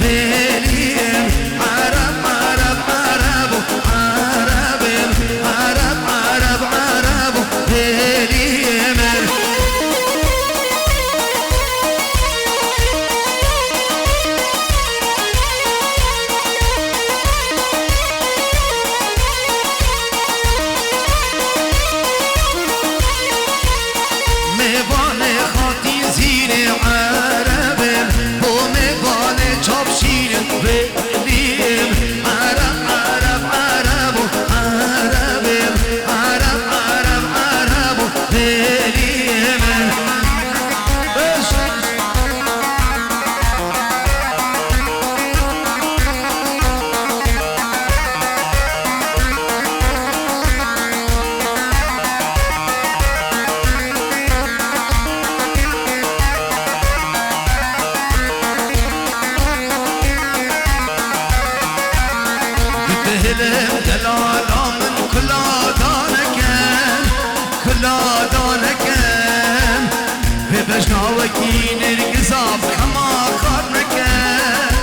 بيليم عرب عرب عرب عرب عرب عرب عرب بيليم ميوان خاطي زين عرب وميوان چابشين بليم عرب عرب عرب عرب عرب عرب عرب بليم بتهلم دلالا من كلا دانكن كلا دانكن ببجنا وكين القزاف خما خارنكن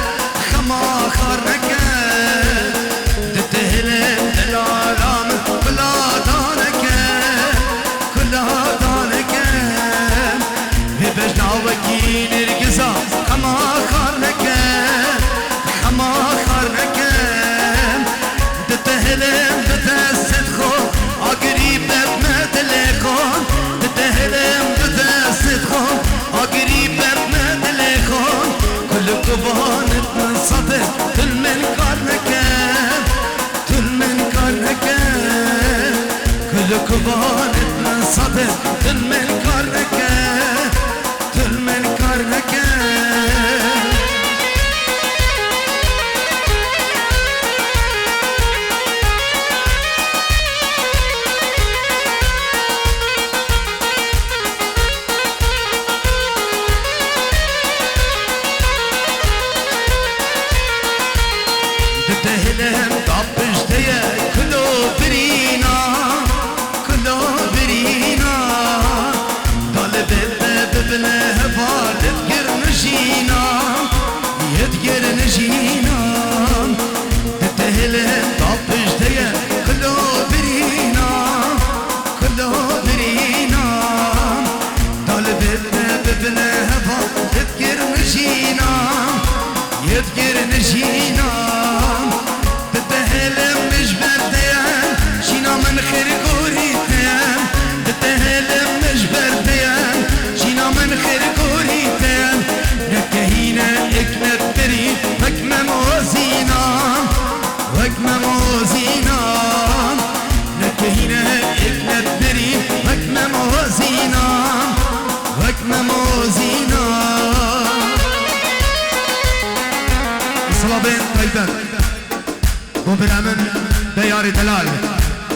خما خارنكن بتهلم دلالا من كلا دانكن كلا دانكن ببجنا وكين القزاف خما خارنكن خما خارنكن تتهلم بتأسد خون أقريب بما تليخون تتهلم بتأسد خون أقريب بما تليخون كل قبان تنصدق كل من كارنكن كل من كارنكن كل قبان تنصدق كل من كارنكن كل من كارنكن تهلم طبش ديا كلو برينا كلو برينا طالب ببنا هفال يدقر نجينا يدقر نجينا تهلم طبش ديا كلو برينا كلو برينا طالب ببنا هفال يدقر نجينا يدقر نجينا تتهلم مش برديان شينا من خير كوريتان تتهلم مش برديان شينا من خير كوريتان نكهينا اكمت بريد وكما موزينا وكما موزينا نكهينا اكمت بريد وكما موزينا وكما موزينا صلابين طيبان وبرامن بيار دلال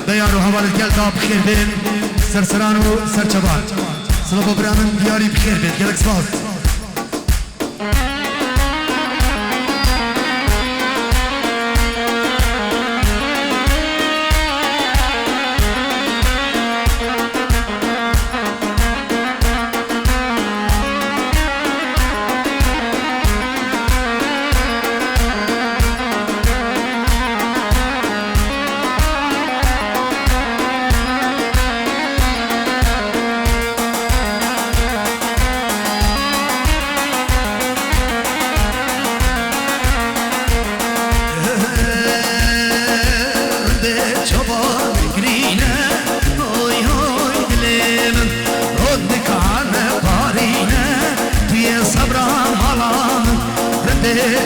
بيار وهوال الكلطة بخير بين سرسران وسرچبان صلابو برامن بياري بخير بين قلق سباز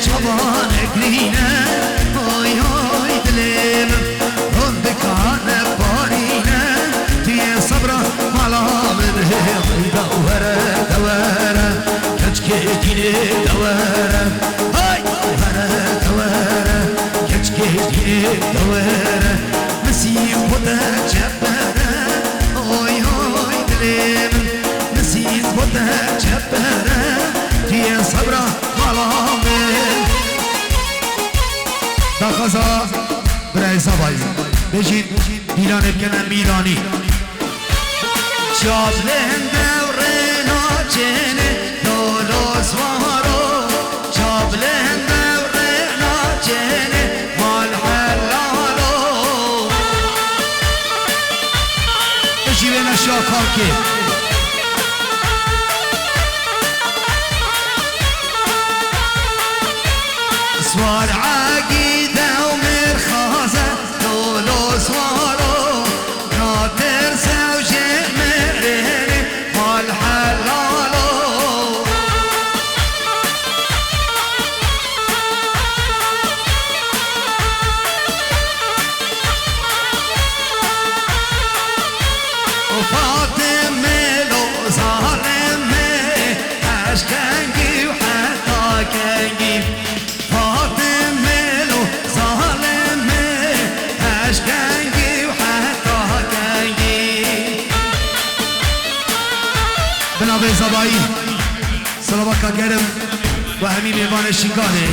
çaban ekrine oy oy dilim Rondek ane parine diye sabra malamın davere davere keçke dine davere hay davere davere keçke dine davere Mesih boda çepere oy oy dilim Mesih boda çepere diye sabra malamın Dakaza برای زبایی بجید دیلان بکنن میلانی چابلن دورنا چنه دولوز وارو چابلن بلا کانکی سوار عقیده و مرخازه دولو سوارو ناتر سوجه مرهنه مال حلالو وفاطمه لو ظالمه اشكنجي وحتى كنجي بنابه زبایی سلامکا گرم و همین میوان شنگانه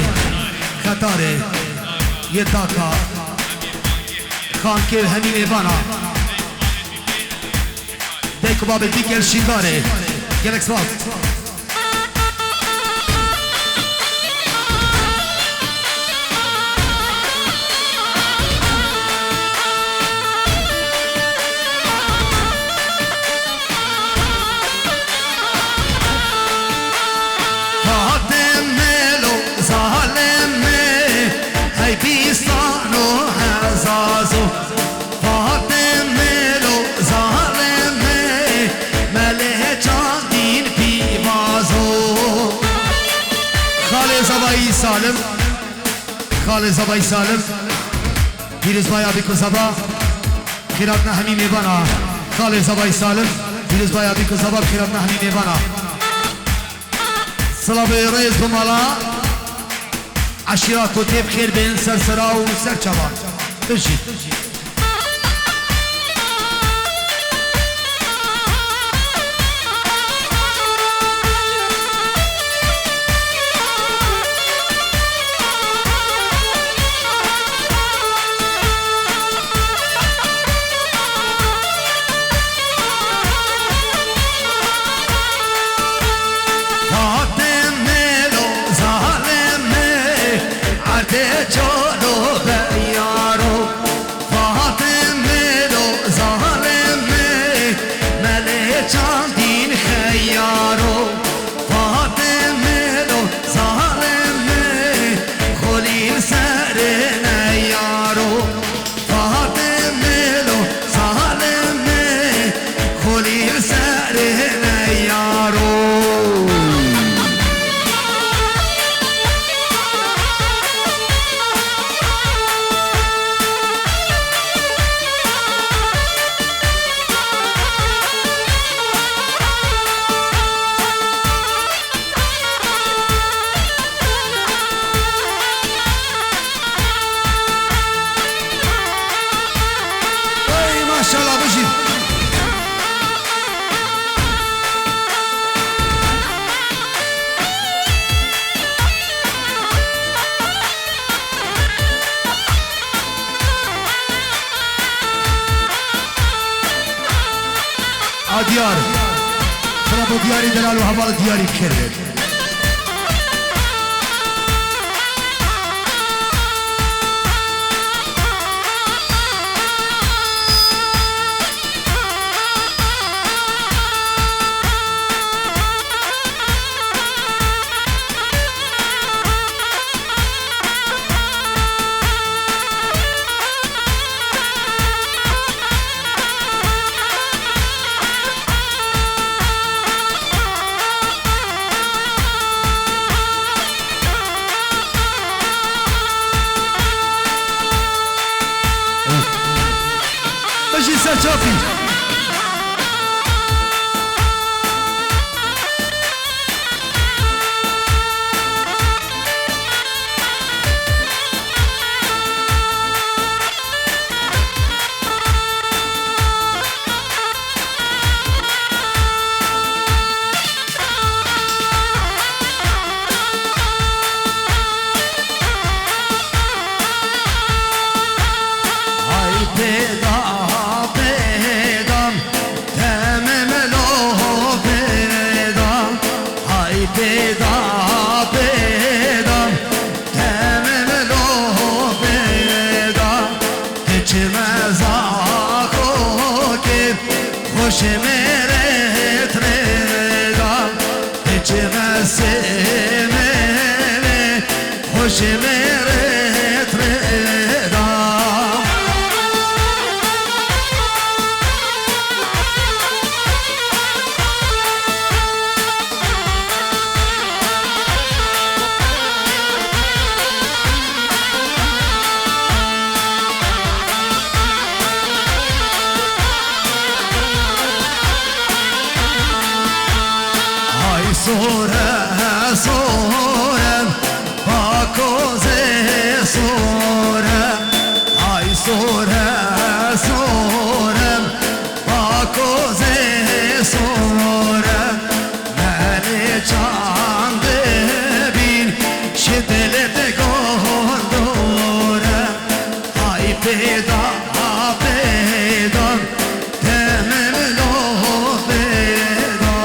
خطاره یه تاکا خانکه همین میوانا دیکو باب دیگر شنگانه گلک سوال سالم خالد زبای سالم پیروز بایا بیکو زبا خیرات نهمی میبانا خالد زبای سالم پیروز بایا بیکو زبا خیرات نهمی میبانا صلاب رئیس بمالا عشیرات و تیب خیر بین سرسرا و سرچوان بشید دیار خراب دیاری دلال و حوال دیاری کرد Chopi. خوش شمرت ردام هاي صورة صورة باكوزة صورة هاي صورة صورة باكوزة صورة مالي چاند بین شدلت گندورة هاي پیدا پیدا تمام لو پیدا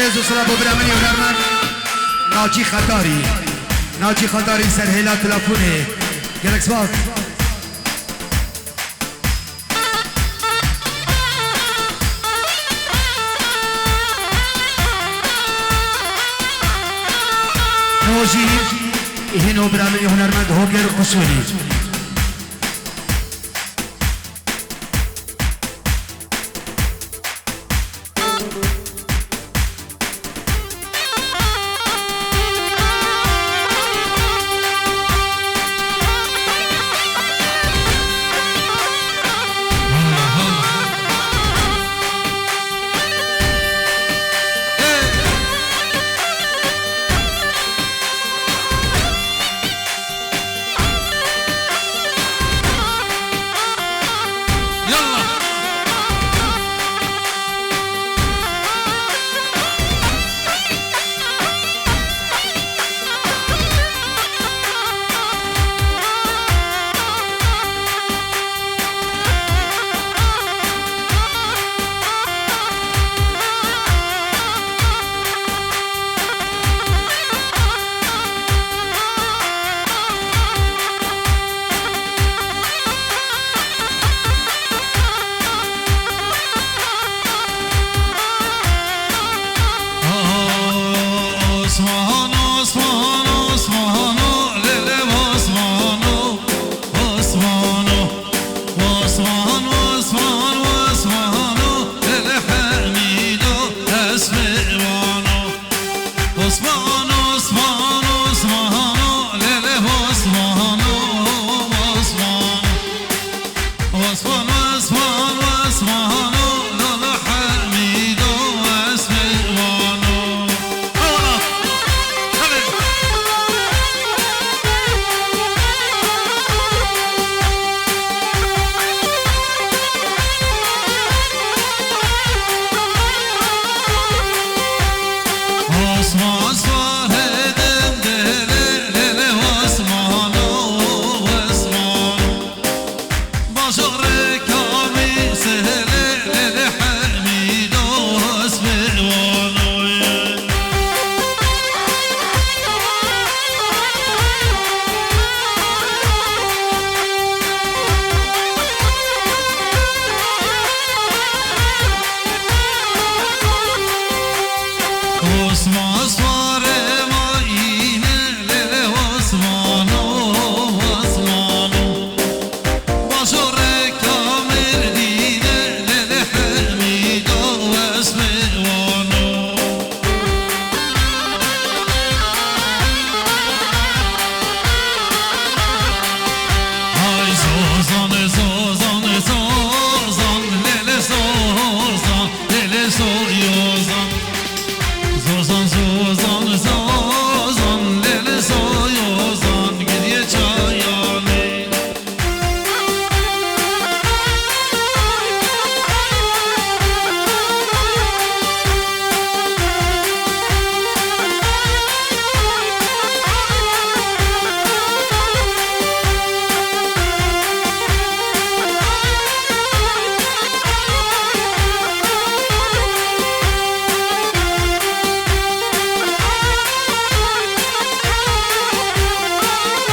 برز و صلاح بو برامنی هنرمند ناجی خطاری سر هیلا تلفونه گلکس باز نوجی هنو برامنی هنرمند هوگر قصوری